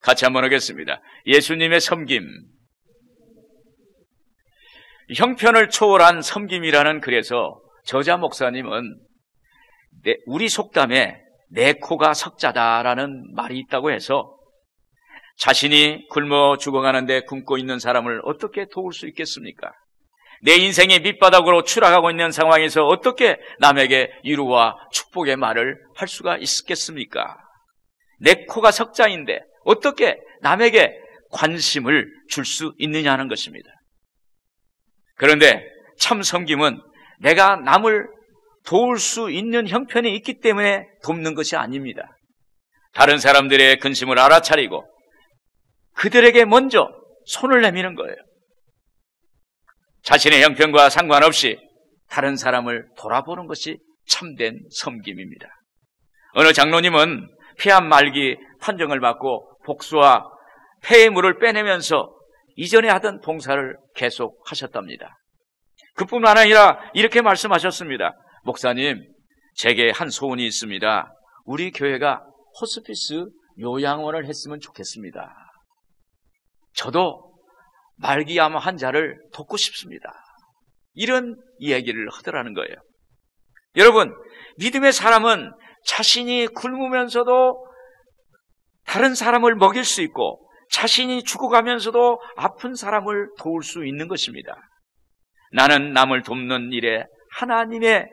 같이 한번 하겠습니다. 예수님의 섬김. 형편을 초월한 섬김이라는 글에서 저자 목사님은 우리 속담에 내 코가 석자다라는 말이 있다고 해서 자신이 굶어 죽어가는데 굶고 있는 사람을 어떻게 도울 수 있겠습니까? 내 인생의 밑바닥으로 추락하고 있는 상황에서 어떻게 남에게 위로와 축복의 말을 할 수가 있겠습니까? 내 코가 석자인데 어떻게 남에게 관심을 줄 수 있느냐는 것입니다. 그런데 참 섬김은 내가 남을 도울 수 있는 형편이 있기 때문에 돕는 것이 아닙니다. 다른 사람들의 근심을 알아차리고 그들에게 먼저 손을 내미는 거예요. 자신의 형편과 상관없이 다른 사람을 돌아보는 것이 참된 섬김입니다. 어느 장로님은 폐암 말기 판정을 받고 복수와 폐해물을 빼내면서 이전에 하던 봉사를 계속 하셨답니다. 그뿐만 아니라 이렇게 말씀하셨습니다. 목사님, 제게 한 소원이 있습니다. 우리 교회가 호스피스 요양원을 했으면 좋겠습니다. 저도 말기암 환자를 돕고 싶습니다. 이런 이야기를 하더라는 거예요. 여러분, 믿음의 사람은 자신이 굶으면서도 다른 사람을 먹일 수 있고 자신이 죽어가면서도 아픈 사람을 도울 수 있는 것입니다. 나는 남을 돕는 일에 하나님의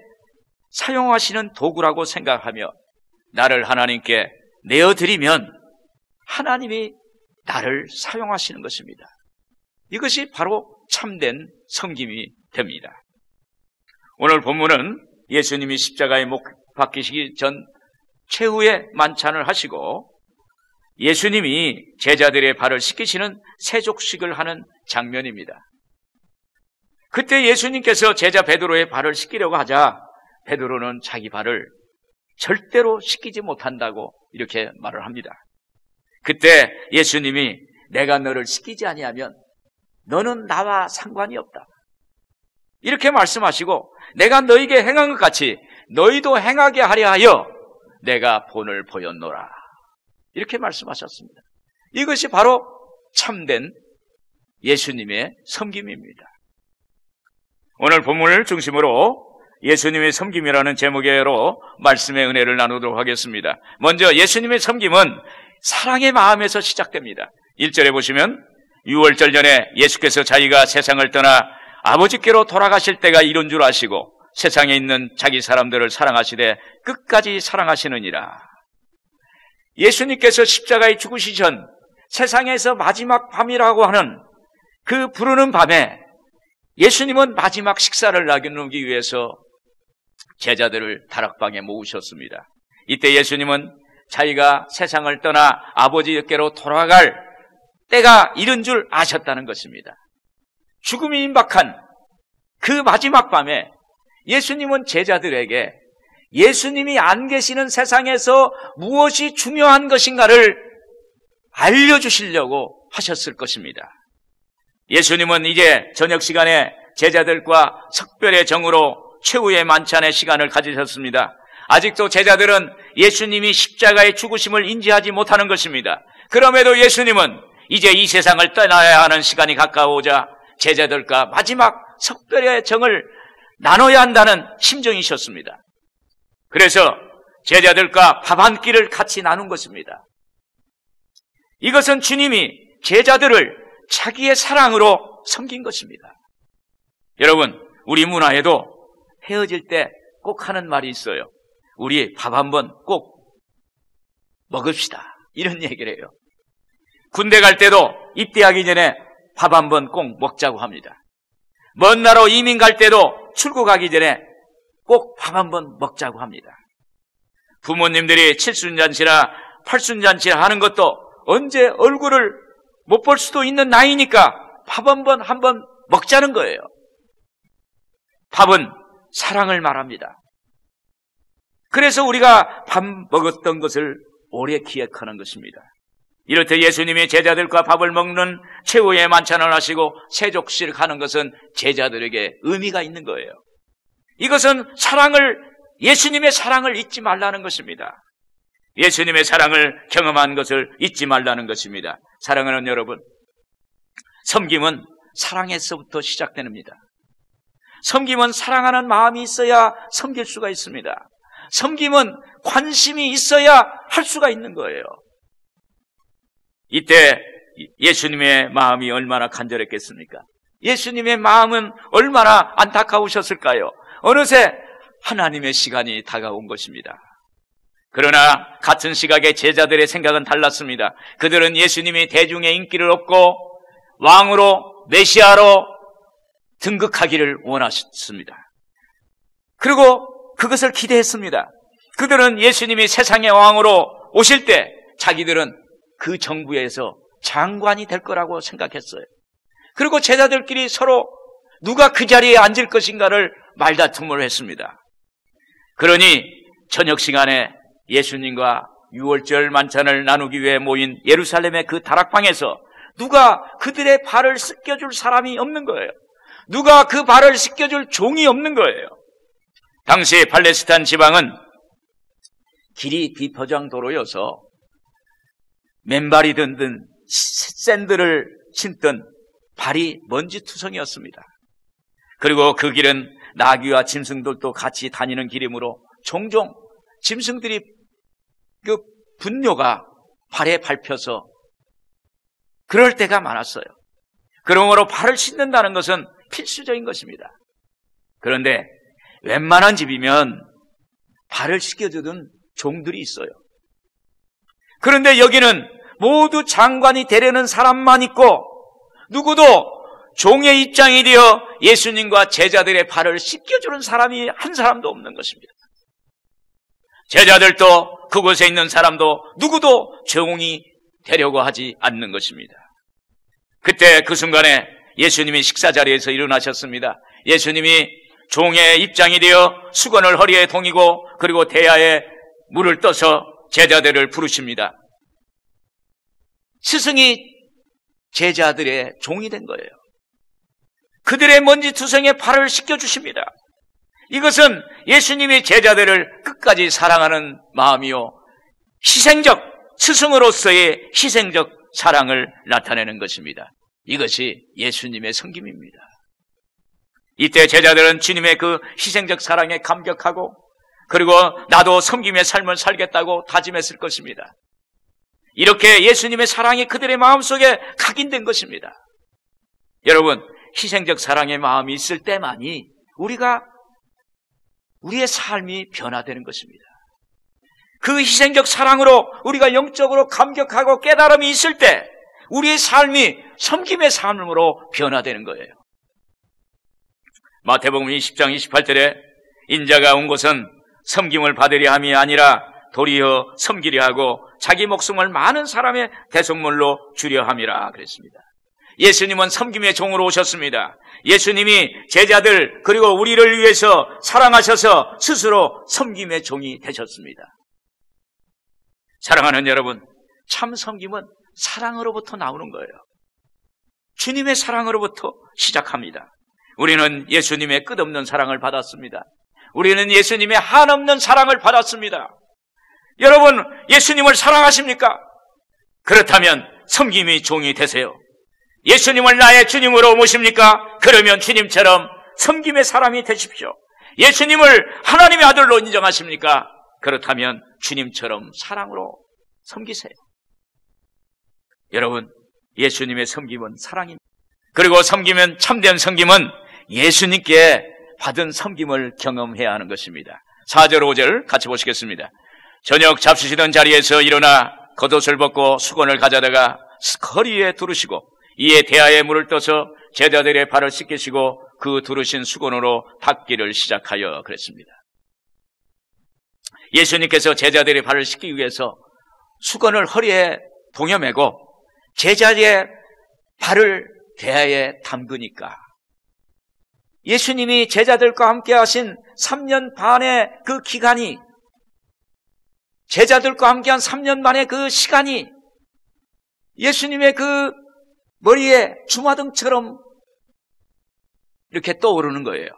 사용하시는 도구라고 생각하며 나를 하나님께 내어드리면 하나님이 나를 사용하시는 것입니다. 이것이 바로 참된 섬김이 됩니다. 오늘 본문은 예수님이 십자가에 못 박히시기 전 최후의 만찬을 하시고 예수님이 제자들의 발을 씻기시는 세족식을 하는 장면입니다. 그때 예수님께서 제자 베드로의 발을 씻기려고 하자 베드로는 자기 발을 절대로 씻기지 못한다고 이렇게 말을 합니다. 그때 예수님이 내가 너를 씻기지 아니하면 너는 나와 상관이 없다. 이렇게 말씀하시고 내가 너에게 행한 것 같이 너희도 행하게 하려 하여 내가 본을 보였노라. 이렇게 말씀하셨습니다. 이것이 바로 참된 예수님의 섬김입니다. 오늘 본문을 중심으로 예수님의 섬김이라는 제목으로 말씀의 은혜를 나누도록 하겠습니다. 먼저 예수님의 섬김은 사랑의 마음에서 시작됩니다. 1절에 보시면 6월절 전에 예수께서 자기가 세상을 떠나 아버지께로 돌아가실 때가 이른 줄 아시고 세상에 있는 자기 사람들을 사랑하시되 끝까지 사랑하시느니라. 예수님께서 십자가에 죽으시기 전 세상에서 마지막 밤이라고 하는 그 부르는 밤에 예수님은 마지막 식사를 나누기 위해서 제자들을 다락방에 모으셨습니다. 이때 예수님은 자기가 세상을 떠나 아버지께로 돌아갈 때가 이른 줄 아셨다는 것입니다. 죽음이 임박한 그 마지막 밤에 예수님은 제자들에게 예수님이 안 계시는 세상에서 무엇이 중요한 것인가를 알려주시려고 하셨을 것입니다. 예수님은 이제 저녁 시간에 제자들과 특별의 정으로 최후의 만찬의 시간을 가지셨습니다. 아직도 제자들은 예수님이 십자가의 죽으심을 인지하지 못하는 것입니다. 그럼에도 예수님은 이제 이 세상을 떠나야 하는 시간이 가까워오자 제자들과 마지막 특별의 정을 나눠야 한다는 심정이셨습니다. 그래서 제자들과 밥 한 끼를 같이 나눈 것입니다. 이것은 주님이 제자들을 자기의 사랑으로 섬긴 것입니다. 여러분, 우리 문화에도 헤어질 때 꼭 하는 말이 있어요. 우리 밥 한번 꼭 먹읍시다. 이런 얘기를 해요. 군대 갈 때도 입대하기 전에 밥 한번 꼭 먹자고 합니다. 먼 나라로 이민 갈 때도 출국하기 전에 꼭 밥 한번 먹자고 합니다. 부모님들이 칠순잔치나 팔순잔치나 하는 것도 언제 얼굴을 못 볼 수도 있는 나이니까 밥 한번 먹자는 거예요. 밥은 사랑을 말합니다. 그래서 우리가 밥 먹었던 것을 오래 기억하는 것입니다. 이렇듯 예수님이 제자들과 밥을 먹는 최후의 만찬을 하시고 세족식 하는 것은 제자들에게 의미가 있는 거예요. 이것은 예수님의 사랑을 잊지 말라는 것입니다. 예수님의 사랑을 경험한 것을 잊지 말라는 것입니다. 사랑하는 여러분, 섬김은 사랑에서부터 시작됩니다. 섬김은 사랑하는 마음이 있어야 섬길 수가 있습니다. 섬김은 관심이 있어야 할 수가 있는 거예요. 이때 예수님의 마음이 얼마나 간절했겠습니까? 예수님의 마음은 얼마나 안타까우셨을까요? 어느새 하나님의 시간이 다가온 것입니다. 그러나 같은 시각에 제자들의 생각은 달랐습니다. 그들은 예수님이 대중의 인기를 얻고 왕으로, 메시아로 등극하기를 원하셨습니다. 그리고 그것을 기대했습니다. 그들은 예수님이 세상의 왕으로 오실 때 자기들은 그 정부에서 장관이 될 거라고 생각했어요. 그리고 제자들끼리 서로 누가 그 자리에 앉을 것인가를 말다툼을 했습니다. 그러니 저녁 시간에 예수님과 유월절 만찬을 나누기 위해 모인 예루살렘의 그 다락방에서 누가 그들의 발을 씻겨줄 사람이 없는 거예요. 누가 그 발을 씻겨줄 종이 없는 거예요. 당시 팔레스타인 지방은 길이 비포장도로여서 맨발이 든든 샌들을 신던 발이 먼지투성이었습니다. 그리고 그 길은 나귀와 짐승들도 같이 다니는 길이므로 종종 짐승들이 그 분뇨가 발에 밟혀서 그럴 때가 많았어요. 그러므로 발을 씻는다는 것은 필수적인 것입니다. 그런데 웬만한 집이면 발을 씻겨주던 종들이 있어요. 그런데 여기는 모두 장관이 되려는 사람만 있고 누구도 종의 입장이 되어 예수님과 제자들의 발을 씻겨주는 사람이 한 사람도 없는 것입니다. 제자들도 그곳에 있는 사람도 누구도 종이 되려고 하지 않는 것입니다. 그때 그 순간에 예수님이 식사 자리에서 일어나셨습니다. 예수님이 종의 입장이 되어 수건을 허리에 동이고 그리고 대야에 물을 떠서 제자들을 부르십니다. 스승이 제자들의 종이 된 거예요. 그들의 먼지투성에 발을 씻겨주십니다. 이것은 예수님이 제자들을 끝까지 사랑하는 마음이요, 희생적, 스승으로서의 희생적 사랑을 나타내는 것입니다. 이것이 예수님의 섬김입니다. 이때 제자들은 주님의 그 희생적 사랑에 감격하고 그리고 나도 섬김의 삶을 살겠다고 다짐했을 것입니다. 이렇게 예수님의 사랑이 그들의 마음속에 각인된 것입니다. 여러분, 희생적 사랑의 마음이 있을 때만이 우리의 삶이 변화되는 것입니다. 그 희생적 사랑으로 우리가 영적으로 감격하고 깨달음이 있을 때 우리의 삶이 섬김의 삶으로 변화되는 거예요. 마태복음 20장 28절에 인자가 온 것은 섬김을 받으려 함이 아니라 도리어 섬기려 하고 자기 목숨을 많은 사람의 대속물로 주려 함이라 그랬습니다. 예수님은 섬김의 종으로 오셨습니다. 예수님이 제자들 그리고 우리를 위해서 사랑하셔서 스스로 섬김의 종이 되셨습니다. 사랑하는 여러분, 참 섬김은 사랑으로부터 나오는 거예요. 주님의 사랑으로부터 시작합니다. 우리는 예수님의 끝없는 사랑을 받았습니다. 우리는 예수님의 한없는 사랑을 받았습니다. 여러분, 예수님을 사랑하십니까? 그렇다면 섬김의 종이 되세요. 예수님을 나의 주님으로 모십니까? 그러면 주님처럼 섬김의 사람이 되십시오. 예수님을 하나님의 아들로 인정하십니까? 그렇다면 주님처럼 사랑으로 섬기세요. 여러분, 예수님의 섬김은 사랑입니다. 그리고 섬기면, 참된 섬김은 예수님께 받은 섬김을 경험해야 하는 것입니다. 4절 5절 같이 보시겠습니다. 저녁 잡수시던 자리에서 일어나 겉옷을 벗고 수건을 가져다가 허리에 두르시고 이에 대야에 물을 떠서 제자들의 발을 씻기시고 그 두르신 수건으로 닦기를 시작하여 그랬습니다. 예수님께서 제자들의 발을 씻기기 위해서 수건을 허리에 동여매고 제자의 발을 대야에 담그니까 예수님이 제자들과 함께 하신 3년 반의 그 기간이, 제자들과 함께한 3년 만의 그 시간이 예수님의 그 머리에 주마등처럼 이렇게 떠오르는 거예요.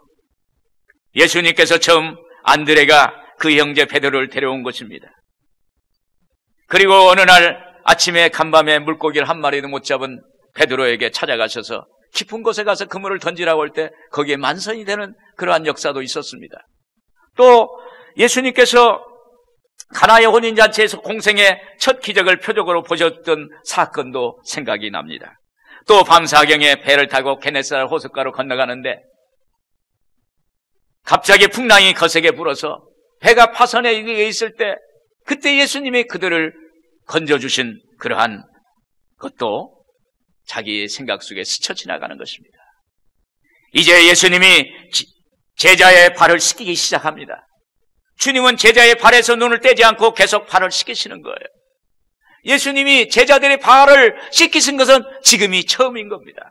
예수님께서 처음 안드레가 그 형제 베드로를 데려온 것입니다. 그리고 어느 날 아침에 간밤에 물고기를 한 마리도 못 잡은 베드로에게 찾아가셔서 깊은 곳에 가서 그물을 던지라고 할 때 거기에 만선이 되는 그러한 역사도 있었습니다. 또 예수님께서 가나의 혼인잔치에서 공생의 첫 기적을 표적으로 보셨던 사건도 생각이 납니다. 또 밤사경에 배를 타고 게네사렛 호숫가로 건너가는데 갑자기 풍랑이 거세게 불어서 배가 파선에 있을 때 그때 예수님이 그들을 건져주신 그러한 것도 자기의 생각 속에 스쳐 지나가는 것입니다. 이제 예수님이 제자의 발을 씻기기 시작합니다. 주님은 제자의 발에서 눈을 떼지 않고 계속 발을 씻기시는 거예요. 예수님이 제자들의 발을 씻기신 것은 지금이 처음인 겁니다.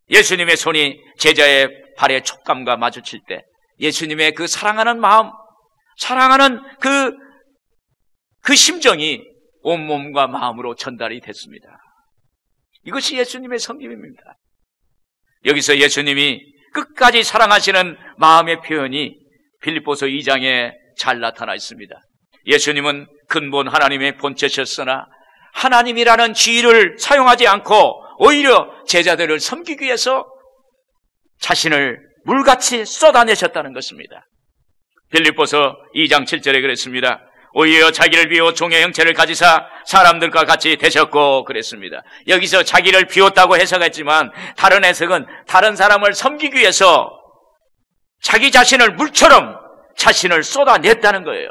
예수님의 손이 제자의 발의 촉감과 마주칠 때 예수님의 그 사랑하는 마음, 사랑하는 그 심정이 온몸과 마음으로 전달이 됐습니다. 이것이 예수님의 섬김입니다. 여기서 예수님이 끝까지 사랑하시는 마음의 표현이 빌립보서 2장에 잘 나타나 있습니다. 예수님은 근본 하나님의 본체셨으나 하나님이라는 지위를 사용하지 않고 오히려 제자들을 섬기기 위해서 자신을 물같이 쏟아내셨다는 것입니다. 빌립보서 2장 7절에 그랬습니다. 오히려 자기를 비워 종의 형체를 가지사 사람들과 같이 되셨고 그랬습니다. 여기서 자기를 비웠다고 해석했지만 다른 해석은 다른 사람을 섬기기 위해서 자기 자신을 물처럼 자신을 쏟아냈다는 거예요.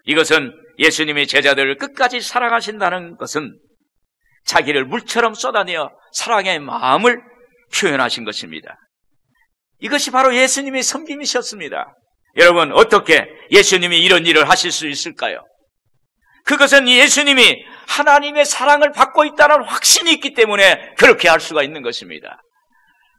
이것은 예수님이 제자들을 끝까지 사랑하신다는 것은 자기를 물처럼 쏟아내어 사랑의 마음을 표현하신 것입니다. 이것이 바로 예수님의 섬김이셨습니다. 여러분, 어떻게 예수님이 이런 일을 하실 수 있을까요? 그것은 예수님이 하나님의 사랑을 받고 있다는 확신이 있기 때문에 그렇게 할 수가 있는 것입니다.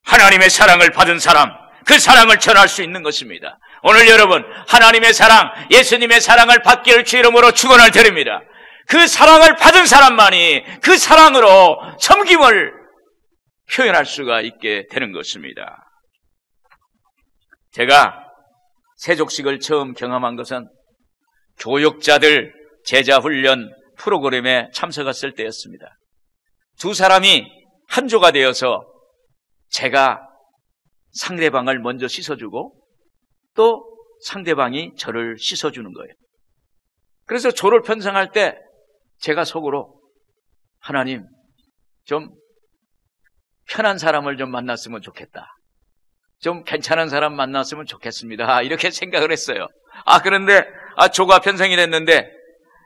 하나님의 사랑을 받은 사람, 그 사랑을 전할 수 있는 것입니다. 오늘 여러분, 하나님의 사랑, 예수님의 사랑을 받기를 주 이름으로 축원을 드립니다. 그 사랑을 받은 사람만이 그 사랑으로 섬김을 표현할 수가 있게 되는 것입니다. 제가 세족식을 처음 경험한 것은 교육자들 제자훈련 프로그램에 참석했을 때였습니다. 두 사람이 한 조가 되어서 제가 상대방을 먼저 씻어주고 또 상대방이 저를 씻어주는 거예요. 그래서 조를 편성할 때 제가 속으로 하나님, 좀 편한 사람을 좀 만났으면 좋겠다. 좀 괜찮은 사람 만났으면 좋겠습니다. 이렇게 생각을 했어요. 그런데 조가 편성이 됐는데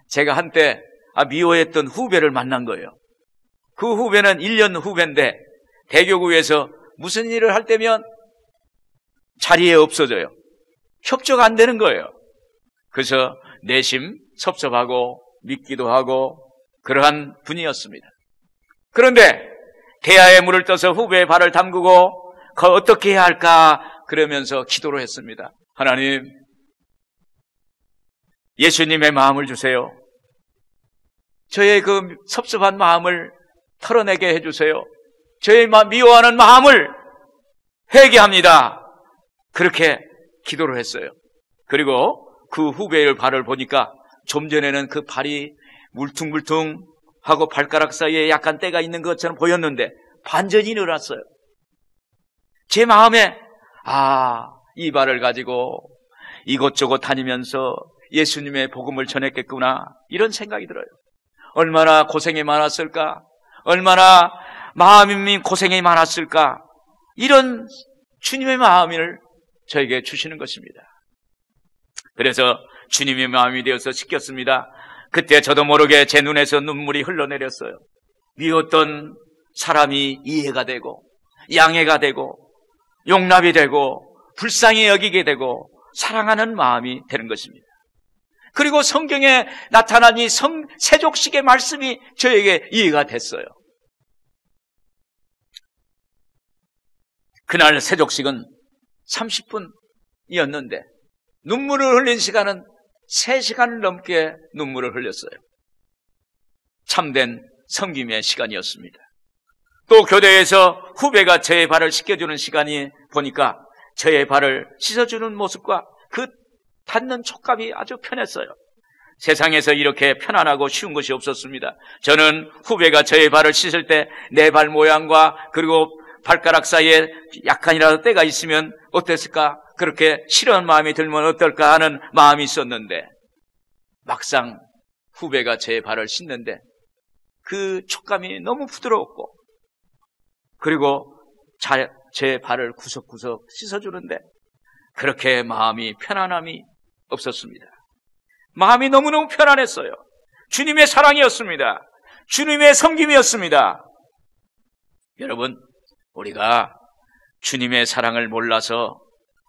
제가 한때 미워했던 후배를 만난 거예요. 그 후배는 1년 후배인데 대교구에서 무슨 일을 할 때면 자리에 없어져요. 협조가 안 되는 거예요. 그래서 내심 섭섭하고 믿기도 하고 그러한 분이었습니다. 그런데 대야에 물을 떠서 후배의 발을 담그고 어떻게 해야 할까 그러면서 기도를 했습니다. 하나님, 예수님의 마음을 주세요. 저의 그 섭섭한 마음을 털어내게 해주세요. 저의 미워하는 마음을 회개합니다. 그렇게 기도를 했어요. 그리고 그 후배의 발을 보니까 좀 전에는 그 발이 물퉁물퉁하고 발가락 사이에 약간 때가 있는 것처럼 보였는데 반전이 일어났어요. 제 마음에 이 발을 가지고 이곳저곳 다니면서 예수님의 복음을 전했겠구나 이런 생각이 들어요. 얼마나 고생이 많았을까, 얼마나 마음이 고생이 많았을까, 이런 주님의 마음을 저에게 주시는 것입니다. 그래서 주님의 마음이 되어서 씻겼습니다. 그때 저도 모르게 제 눈에서 눈물이 흘러내렸어요. 미웠던 사람이 이해가 되고 양해가 되고 용납이 되고 불쌍히 여기게 되고 사랑하는 마음이 되는 것입니다. 그리고 성경에 나타난 이 세족식의 말씀이 저에게 이해가 됐어요. 그날 세족식은 30분이었는데 눈물을 흘린 시간은 3시간을 넘게 눈물을 흘렸어요. 참된 섬김의 시간이었습니다. 또 교대에서 후배가 저의 발을 씻겨주는 시간이 보니까 저의 발을 씻어주는 모습과 그 닿는 촉감이 아주 편했어요. 세상에서 이렇게 편안하고 쉬운 것이 없었습니다. 저는 후배가 저의 발을 씻을 때 내 발 모양과 그리고 발가락 사이에 약간이라도 때가 있으면 어땠을까? 그렇게 싫어하는 마음이 들면 어떨까 하는 마음이 있었는데, 막상 후배가 제 발을 씻는데 그 촉감이 너무 부드러웠고, 그리고 제 발을 구석구석 씻어주는데 그렇게 마음이 편안함이 없었습니다. 마음이 너무너무 편안했어요. 주님의 사랑이었습니다. 주님의 섬김이었습니다. 여러분, 우리가 주님의 사랑을 몰라서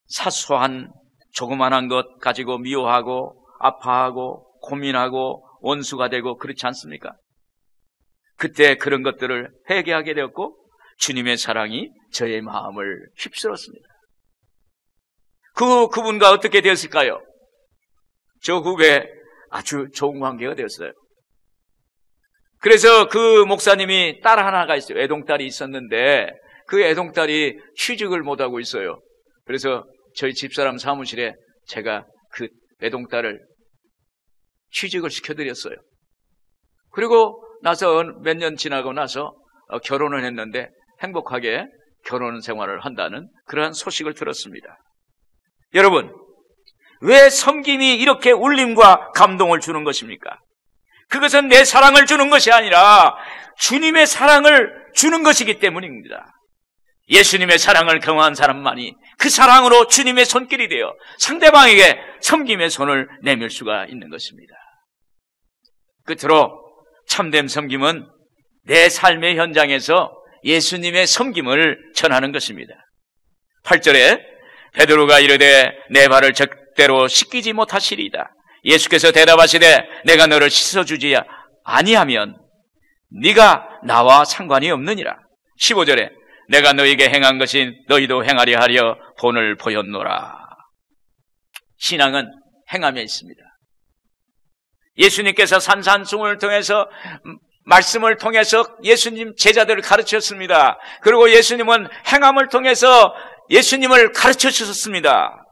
사소한 조그만한 것 가지고 미워하고 아파하고 고민하고 원수가 되고 그렇지 않습니까? 그때 그런 것들을 회개하게 되었고 주님의 사랑이 저의 마음을 휩쓸었습니다. 그분과 어떻게 되었을까요? 저 후배 아주 좋은 관계가 되었어요. 그래서 그 목사님이 딸 하나가 있어요. 애동딸이 있었는데 그 애동딸이 취직을 못하고 있어요. 그래서 저희 집사람 사무실에 제가 그 애동딸을 취직을 시켜드렸어요. 그리고 나서 몇 년 지나고 나서 결혼을 했는데 행복하게 결혼 생활을 한다는 그러한 소식을 들었습니다. 여러분, 왜 섬김이 이렇게 울림과 감동을 주는 것입니까? 그것은 내 사랑을 주는 것이 아니라 주님의 사랑을 주는 것이기 때문입니다. 예수님의 사랑을 경험한 사람만이 그 사랑으로 주님의 손길이 되어 상대방에게 섬김의 손을 내밀 수가 있는 것입니다. 끝으로 참된 섬김은 내 삶의 현장에서 예수님의 섬김을 전하는 것입니다. 8절에 베드로가 이르되 내 발을 절대로 씻기지 못하시리이다. 예수께서 대답하시되 내가 너를 씻어주지 아니하면 네가 나와 상관이 없느니라. 15절에 내가 너에게 행한 것이 너희도 행하려 하려 본을 보였노라. 신앙은 행함에 있습니다. 예수님께서 산산수훈을 통해서 말씀을 통해서 예수님 제자들을 가르쳤습니다. 그리고 예수님은 행함을 통해서 예수님을 가르쳐 주셨습니다.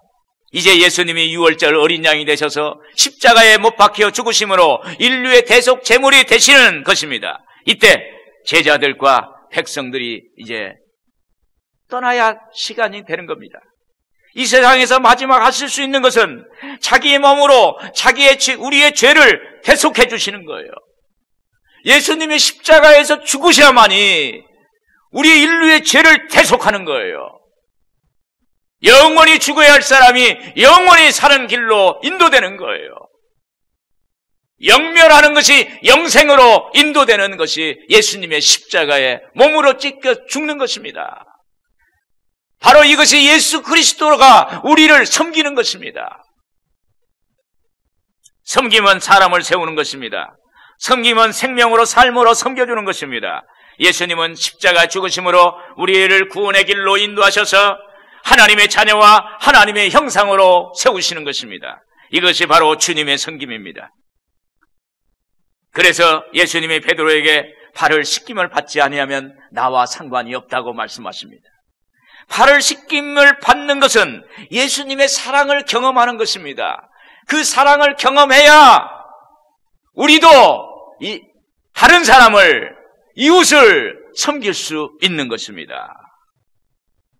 이제 예수님이 6월절 어린 양이 되셔서 십자가에 못 박혀 죽으심으로 인류의 대속 제물이 되시는 것입니다. 이때 제자들과 백성들이 이제 떠나야 시간이 되는 겁니다. 이 세상에서 마지막 하실 수 있는 것은 자기의 몸으로 우리의 죄를 대속해 주시는 거예요. 예수님이 십자가에서 죽으셔야만이 우리 인류의 죄를 대속하는 거예요. 영원히 죽어야 할 사람이 영원히 사는 길로 인도되는 거예요. 영멸하는 것이 영생으로 인도되는 것이 예수님의 십자가에 몸으로 찢겨 죽는 것입니다. 바로 이것이 예수 그리스도가 우리를 섬기는 것입니다. 섬김은 사람을 세우는 것입니다. 섬김은 생명으로 삶으로 섬겨주는 것입니다. 예수님은 십자가 죽으심으로 우리를 구원의 길로 인도하셔서 하나님의 자녀와 하나님의 형상으로 세우시는 것입니다. 이것이 바로 주님의 섬김입니다. 그래서 예수님이 베드로에게 발을 씻김을 받지 아니하면 나와 상관이 없다고 말씀하십니다. 발을 씻김을 받는 것은 예수님의 사랑을 경험하는 것입니다. 그 사랑을 경험해야 우리도 다른 사람을, 이웃을 섬길 수 있는 것입니다.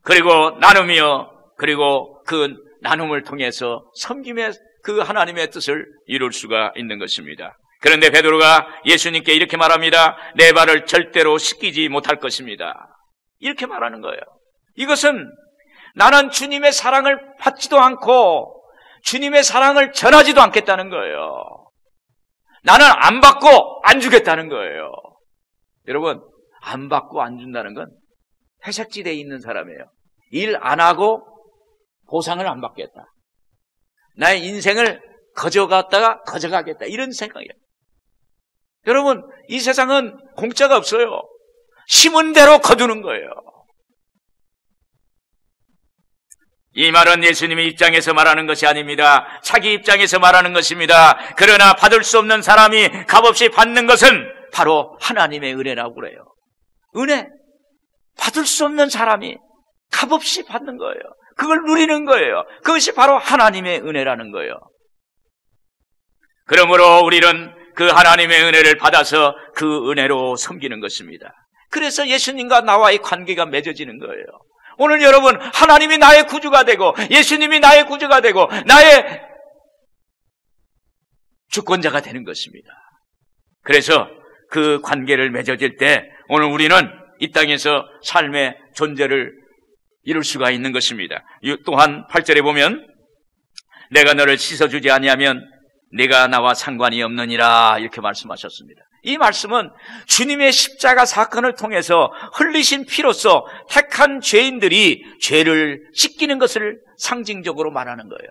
그리고 나누며, 그리고 그 나눔을 통해서 섬김의 그 하나님의 뜻을 이룰 수가 있는 것입니다. 그런데 베드로가 예수님께 이렇게 말합니다. 내 발을 절대로 씻기지 못할 것입니다. 이렇게 말하는 거예요. 이것은 나는 주님의 사랑을 받지도 않고 주님의 사랑을 전하지도 않겠다는 거예요. 나는 안 받고 안 주겠다는 거예요. 여러분, 안 받고 안 준다는 건 회색지대에 있는 사람이에요. 일 안 하고 보상을 안 받겠다. 나의 인생을 거저가겠다. 이런 생각이에요. 여러분, 이 세상은 공짜가 없어요. 심은 대로 거두는 거예요. 이 말은 예수님의 입장에서 말하는 것이 아닙니다. 자기 입장에서 말하는 것입니다. 그러나 받을 수 없는 사람이 값없이 받는 것은 바로 하나님의 은혜라고 그래요. 은혜. 받을 수 없는 사람이 값없이 받는 거예요. 그걸 누리는 거예요. 그것이 바로 하나님의 은혜라는 거예요. 그러므로 우리는 그 하나님의 은혜를 받아서 그 은혜로 섬기는 것입니다. 그래서 예수님과 나와의 관계가 맺어지는 거예요. 오늘 여러분, 하나님이 나의 구주가 되고 예수님이 나의 구주가 되고 나의 주권자가 되는 것입니다. 그래서 그 관계를 맺어질 때 오늘 우리는 이 땅에서 삶의 존재를 이룰 수가 있는 것입니다. 또한 8절에 보면 내가 너를 씻어주지 아니하면 네가 나와 상관이 없느니라 이렇게 말씀하셨습니다. 이 말씀은 주님의 십자가 사건을 통해서 흘리신 피로써 택한 죄인들이 죄를 씻기는 것을 상징적으로 말하는 거예요.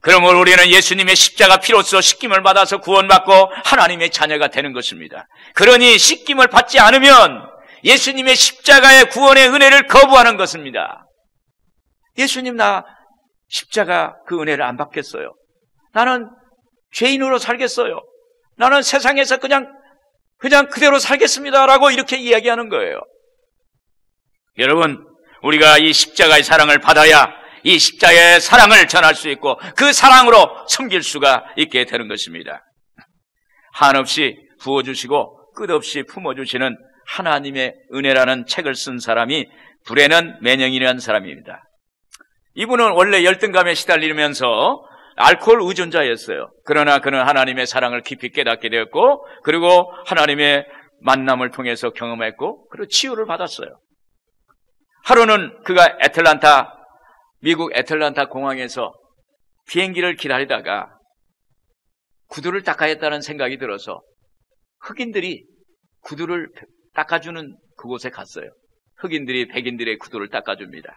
그러므로 우리는 예수님의 십자가 피로써 씻김을 받아서 구원받고 하나님의 자녀가 되는 것입니다. 그러니 씻김을 받지 않으면 예수님의 십자가의 구원의 은혜를 거부하는 것입니다. 예수님, 나 십자가 그 은혜를 안 받겠어요. 나는 죄인으로 살겠어요. 나는 세상에서 그냥 그대로 살겠습니다라고 이렇게 이야기하는 거예요. 여러분, 우리가 이 십자가의 사랑을 받아야 이 십자가의 사랑을 전할 수 있고 그 사랑으로 섬길 수가 있게 되는 것입니다. 한없이 부어주시고 끝없이 품어주시는 하나님의 은혜라는 책을 쓴 사람이 브레넌 매닝이라는 사람입니다. 이분은 원래 열등감에 시달리면서 알코올 의존자였어요. 그러나 그는 하나님의 사랑을 깊이 깨닫게 되었고 그리고 하나님의 만남을 통해서 경험했고 그리고 치유를 받았어요. 하루는 그가 미국 애틀란타 공항에서 비행기를 기다리다가 구두를 닦아야 했다는 생각이 들어서 흑인들이 구두를 닦아주는 그곳에 갔어요. 흑인들이 백인들의 구두를 닦아줍니다.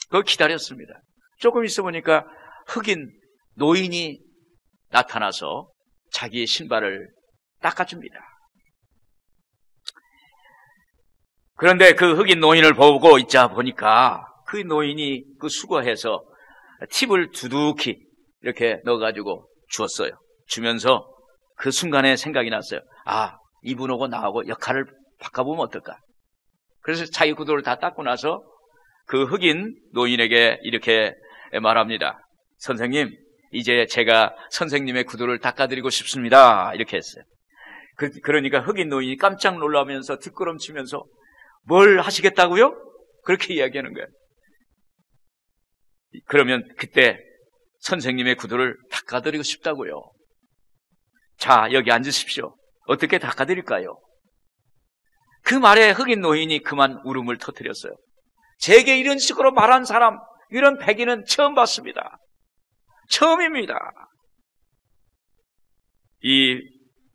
그걸 기다렸습니다. 조금 있어 보니까 흑인 노인이 나타나서 자기의 신발을 닦아줍니다. 그런데 그 흑인 노인을 보고 있자 보니까 그 노인이 그 수거해서 팁을 두둑히 이렇게 넣어가지고 주었어요. 주면서 그 순간에 생각이 났어요. 아, 이분하고 나하고 역할을 바꿔보면 어떨까? 그래서 자기 구두를 다 닦고 나서 그 흑인 노인에게 이렇게 말합니다. 선생님, 이제 제가 선생님의 구두를 닦아드리고 싶습니다. 이렇게 했어요. 그러니까 흑인 노인이 깜짝 놀라면서 뒷걸음치면서 뭘 하시겠다고요? 그렇게 이야기하는 거예요. 그러면 그때 선생님의 구두를 닦아드리고 싶다고요. 자, 여기 앉으십시오. 어떻게 닦아드릴까요? 그 말에 흑인 노인이 그만 울음을 터뜨렸어요. 제게 이런 식으로 말한 사람, 이런 백인은 처음 봤습니다. 처음입니다. 이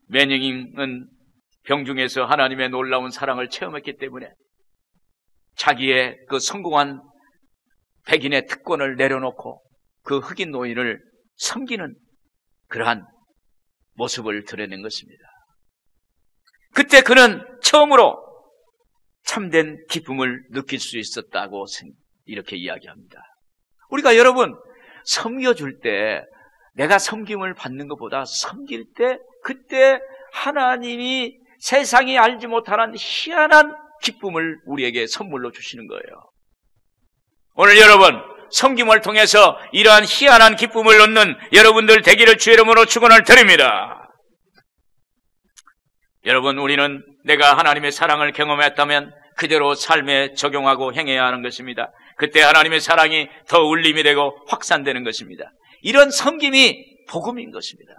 매닝은 병중에서 하나님의 놀라운 사랑을 체험했기 때문에 자기의 그 성공한 백인의 특권을 내려놓고 그 흑인 노인을 섬기는 그러한 모습을 드러낸 것입니다. 그때 그는 처음으로 참된 기쁨을 느낄 수 있었다고 이렇게 이야기합니다. 우리가 여러분 섬겨줄 때 내가 섬김을 받는 것보다 섬길 때 그때 하나님이 세상이 알지 못하는 희한한 기쁨을 우리에게 선물로 주시는 거예요. 오늘 여러분 섬김을 통해서 이러한 희한한 기쁨을 얻는 여러분들 되기를 주의 이름으로 축원을 드립니다. 여러분, 우리는 내가 하나님의 사랑을 경험했다면 그대로 삶에 적용하고 행해야 하는 것입니다. 그때 하나님의 사랑이 더 울림이 되고 확산되는 것입니다. 이런 섬김이 복음인 것입니다.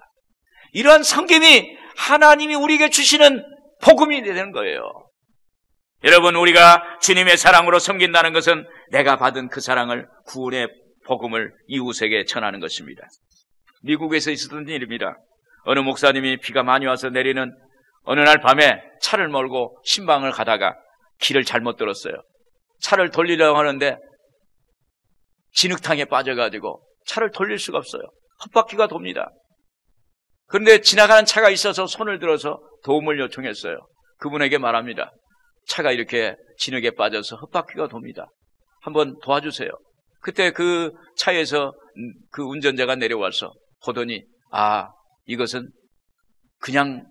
이런 섬김이 하나님이 우리에게 주시는 복음이 되는 거예요. 여러분, 우리가 주님의 사랑으로 섬긴다는 것은 내가 받은 그 사랑을 구원의 복음을 이웃에게 전하는 것입니다. 미국에서 있었던 일입니다. 어느 목사님이 비가 많이 와서 내리는 어느 날 밤에 차를 몰고 신방을 가다가 길을 잘못 들었어요. 차를 돌리려고 하는데 진흙탕에 빠져가지고 차를 돌릴 수가 없어요. 헛바퀴가 돕니다. 그런데 지나가는 차가 있어서 손을 들어서 도움을 요청했어요. 그분에게 말합니다. 차가 이렇게 진흙에 빠져서 헛바퀴가 돕니다. 한번 도와주세요. 그때 그 차에서 그 운전자가 내려와서 보더니 이것은 그냥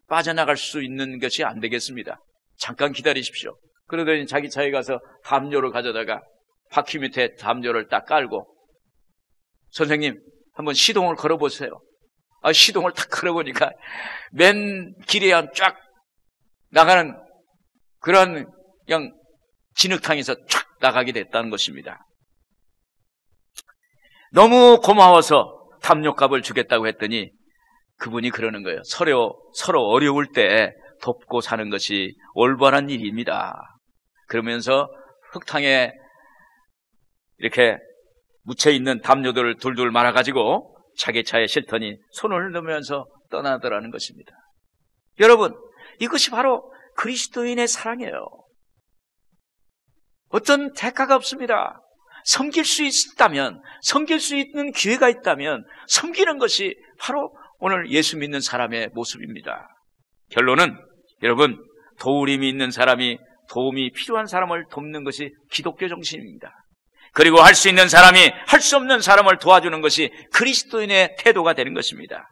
빠져나갈 수 있는 것이 안 되겠습니다. 잠깐 기다리십시오. 그러더니 자기 차에 가서 담요를 가져다가 바퀴 밑에 담요를 딱 깔고 선생님, 한번 시동을 걸어보세요. 시동을 탁 걸어보니까 맨 길에 쫙 나가는 그런 그냥 진흙탕에서 쫙 나가게 됐다는 것입니다. 너무 고마워서 담요값을 주겠다고 했더니 그분이 그러는 거예요. 서로 어려울 때 돕고 사는 것이 올바른 일입니다. 그러면서 흙탕에 이렇게 묻혀있는 담요들을 둘둘 말아가지고 자기 차에 실더니 손을 넣으면서 떠나더라는 것입니다. 여러분, 이것이 바로 그리스도인의 사랑이에요. 어떤 대가가 없습니다. 섬길 수 있다면, 섬길 수 있는 기회가 있다면 섬기는 것이 바로 오늘 예수 믿는 사람의 모습입니다. 결론은 여러분, 도우림이 있는 사람이 도움이 필요한 사람을 돕는 것이 기독교 정신입니다. 그리고 할 수 있는 사람이 할 수 없는 사람을 도와주는 것이 그리스도인의 태도가 되는 것입니다.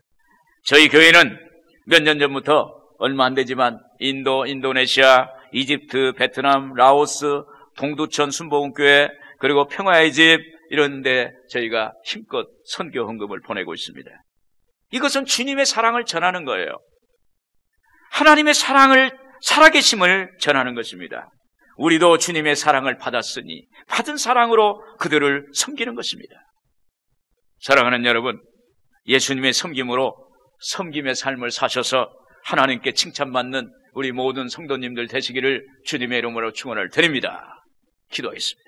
저희 교회는 몇 년 전부터 얼마 안 되지만 인도, 인도네시아, 이집트, 베트남, 라오스, 동두천 순복음교회, 그리고 평화의 집 이런 데 저희가 힘껏 선교 헌금을 보내고 있습니다. 이것은 주님의 사랑을 전하는 거예요. 하나님의 사랑을, 살아계심을 전하는 것입니다. 우리도 주님의 사랑을 받았으니 받은 사랑으로 그들을 섬기는 것입니다. 사랑하는 여러분, 예수님의 섬김으로 섬김의 삶을 사셔서 하나님께 칭찬받는 우리 모든 성도님들 되시기를 주님의 이름으로 축원을 드립니다. 기도하겠습니다.